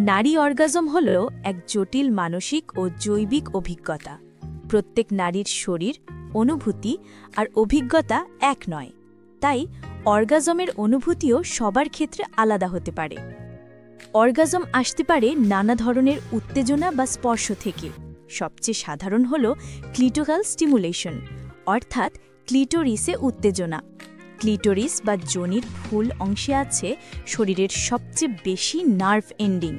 নারী অর্গাজম হল এক জটিল মানসিক ও জৈবিক অভিজ্ঞতা। প্রত্যেক নারীর শরীর, অনুভূতি আর অভিজ্ঞতা এক নয়, তাই অর্গাজমের অনুভূতিও সবার ক্ষেত্রে আলাদা হতে পারে। অর্গাজম আসতে পারে নানা ধরনের উত্তেজনা বা স্পর্শ থেকে। সবচেয়ে সাধারণ হল ক্লিটোরাল স্টিমুলেশন, অর্থাৎ ক্লিটোরিসে উত্তেজনা। ক্লিটোরিস বা যোনির ফুল অংশে আছে শরীরের সবচেয়ে বেশি নার্ভ এন্ডিং,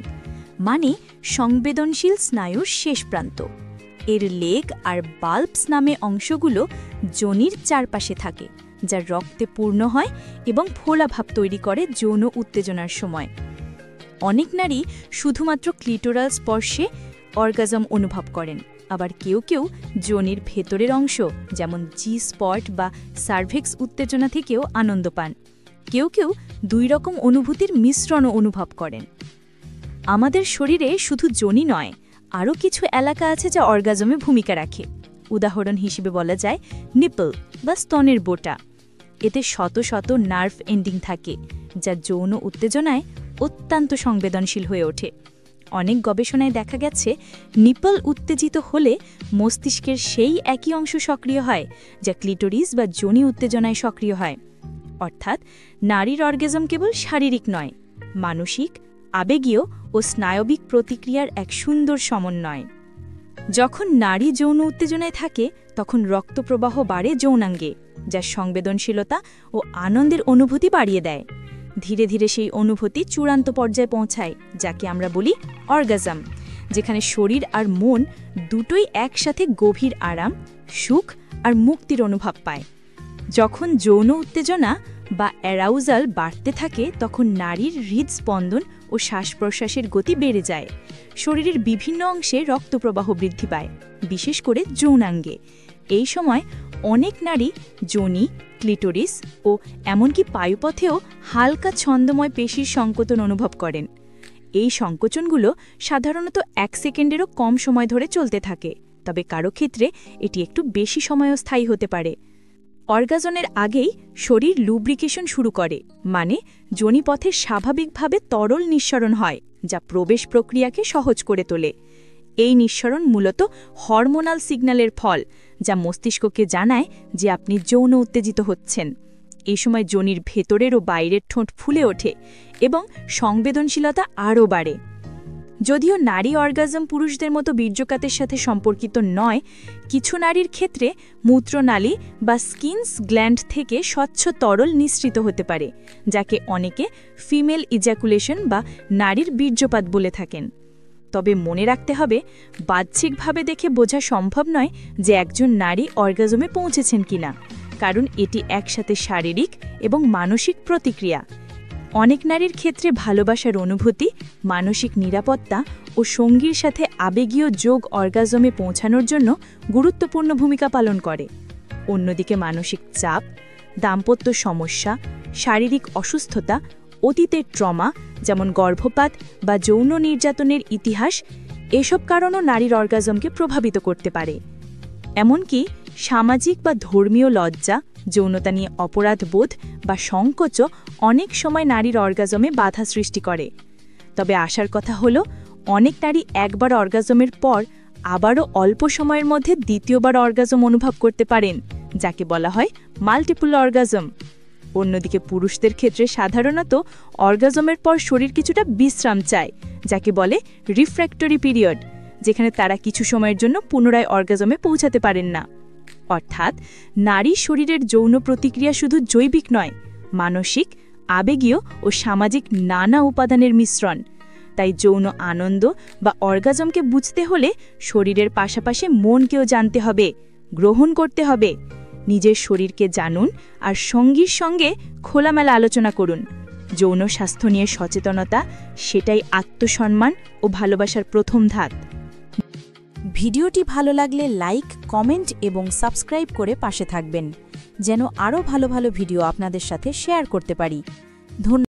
মানে সংবেদনশীল স্নায়ুর শেষ প্রান্ত। এর লেগ আর বাল্বস নামে অংশগুলো যোনির চারপাশে থাকে, যা রক্তে পূর্ণ হয় এবং ফোলাভাব তৈরি করে যৌন উত্তেজনার সময়। অনেক নারী শুধুমাত্র ক্লিটোরাল স্পর্শে অর্গাজম অনুভব করেন, আবার কেউ কেউ যোনির ভেতরের অংশ যেমন জি স্পট বা সার্ভিক্স উত্তেজনা থেকেও আনন্দ পান। কেউ কেউ দুই রকম অনুভূতির মিশ্রণও অনুভব করেন। আমাদের শরীরে শুধু যোনি নয়, আরও কিছু এলাকা আছে যা অর্গাজমে ভূমিকা রাখে। উদাহরণ হিসেবে বলা যায় নিপল বা স্তনের বোটা। এতে শত শত নার্ভ এন্ডিং থাকে, যা যৌন উত্তেজনায় অত্যন্ত সংবেদনশীল হয়ে ওঠে। অনেক গবেষণায় দেখা গেছে নিপল উত্তেজিত হলে মস্তিষ্কের সেই একই অংশ সক্রিয় হয় যা ক্লিটোরিস বা যোনি উত্তেজনায় সক্রিয় হয়। অর্থাৎ নারীর অর্গাজম কেবল শারীরিক নয়, মানসিক, আবেগীয় ও স্নায়বিক প্রতিক্রিয়ার এক সুন্দর সমন্বয়। যখন নারী যৌন উত্তেজনায় থাকে তখন রক্তপ্রবাহ বাড়ে যৌনাঙ্গে, যা সংবেদনশীলতা ও আনন্দের অনুভূতি বাড়িয়ে দেয়। ধীরে ধীরে সেই অনুভূতি চূড়ান্ত পর্যায়ে পৌঁছায়, যাকে আমরা বলি অর্গাজম, যেখানে শরীর আর মন দুটোই একসাথে গভীর আরাম, সুখ আর মুক্তির অনুভব পায়। যখন যৌন উত্তেজনা বা অ্যারাউজাল বাড়তে থাকে তখন নারীর হৃদস্পন্দন ও শ্বাস প্রশ্বাসের গতি বেড়ে যায়। শরীরের বিভিন্ন অংশে রক্তপ্রবাহ বৃদ্ধি পায়, বিশেষ করে যৌনাঙ্গে। এই সময় অনেক নারী যোনি, ক্লিটোরিস ও এমনকি পায়ুপথেও হালকা ছন্দময় পেশির সংকোচন অনুভব করেন। এই সংকোচনগুলো সাধারণত 1 সেকেন্ডেরও কম সময় ধরে চলতে থাকে, তবে কারো ক্ষেত্রে এটি একটু বেশি সময়ও স্থায়ী হতে পারে। অর্গাজনের আগেই শরীর লুব্রিকেশন শুরু করে, মানে যোনিপথে স্বাভাবিকভাবে তরল নিঃসরণ হয়, যা প্রবেশ প্রক্রিয়াকে সহজ করে তোলে। এই নিঃসরণ মূলত হরমোনাল সিগন্যালের ফল, যা মস্তিষ্ককে জানায় যে আপনি যৌন উত্তেজিত হচ্ছেন। এই সময় যোনির ভেতরের ও বাইরের ঠোঁট ফুলে ওঠে এবং সংবেদনশীলতা আরও বাড়ে। যদিও নারী অর্গাজম পুরুষদের মতো বীর্যকাতের সাথে সম্পর্কিত নয়, কিছু নারীর ক্ষেত্রে মূত্রনালী বা স্কিনস গ্ল্যান্ড থেকে স্বচ্ছ তরল নিঃসৃত হতে পারে, যাকে অনেকে ফিমেল ইজাকুলেশন বা নারীর বীর্যপাত বলে থাকেন। তবে মনে রাখতে হবে, বাহ্যিকভাবে দেখে বোঝা সম্ভব নয় যে একজন নারী অর্গাজমে পৌঁছেছেন কিনা, কারণ এটি একসাথে শারীরিক এবং মানসিক প্রতিক্রিয়া। অনেক নারীর ক্ষেত্রে ভালোবাসার অনুভূতি, মানসিক নিরাপত্তা ও সঙ্গীর সাথে আবেগীয় যোগ অর্গাজমে পৌঁছানোর জন্য গুরুত্বপূর্ণ ভূমিকা পালন করে। অন্যদিকে মানসিক চাপ, দাম্পত্য সমস্যা, শারীরিক অসুস্থতা, অতীতের ট্রমা যেমন গর্ভপাত বা যৌন নির্যাতনের ইতিহাস, এসব কারণও নারীর অর্গাজমকে প্রভাবিত করতে পারে। এমনকি সামাজিক বা ধর্মীয় লজ্জা, যৌনতা নিয়ে অপরাধবোধ বা সংকোচও অনেক সময় নারীর অর্গাজমে বাধা সৃষ্টি করে। তবে আশার কথা হলো, অনেক নারী একবার অর্গাজমের পর আবারও অল্প সময়ের মধ্যে দ্বিতীয়বার অর্গাজম অনুভব করতে পারেন, যাকে বলা হয় মাল্টিপল অর্গাজম। অন্যদিকে পুরুষদের ক্ষেত্রে সাধারণত অর্গাজমের পর শরীর কিছুটা বিশ্রাম চায়, যাকে বলে রিফ্র্যাক্টরি পিরিয়ড, যেখানে তারা কিছু সময়ের জন্য পুনরায় অর্গাজমে পৌঁছাতে পারেন না। অর্থাৎ নারী শরীরের যৌন প্রতিক্রিয়া শুধু জৈবিক নয়, মানসিক, আবেগীয় ও সামাজিক নানা উপাদানের মিশ্রণ। তাই যৌন আনন্দ বা অর্গাজমকে বুঝতে হলে শরীরের পাশাপাশি মনকেও জানতে হবে, গ্রহণ করতে হবে। নিজের শরীরকে জানুন আর সঙ্গীর সঙ্গে খোলামেলা আলোচনা করুন। যৌন স্বাস্থ্য নিয়ে সচেতনতা, সেটাই আত্মসম্মান ও ভালোবাসার প্রথম ধাপ। ভিডিওটি ভালো লাগলে লাইক, কমেন্ট এবং সাবস্ক্রাইব করে পাশে থাকবেন, যেন আরও ভালো ভালো ভিডিও আপনাদের সাথে শেয়ার করতে পারি। ধন্যবাদ।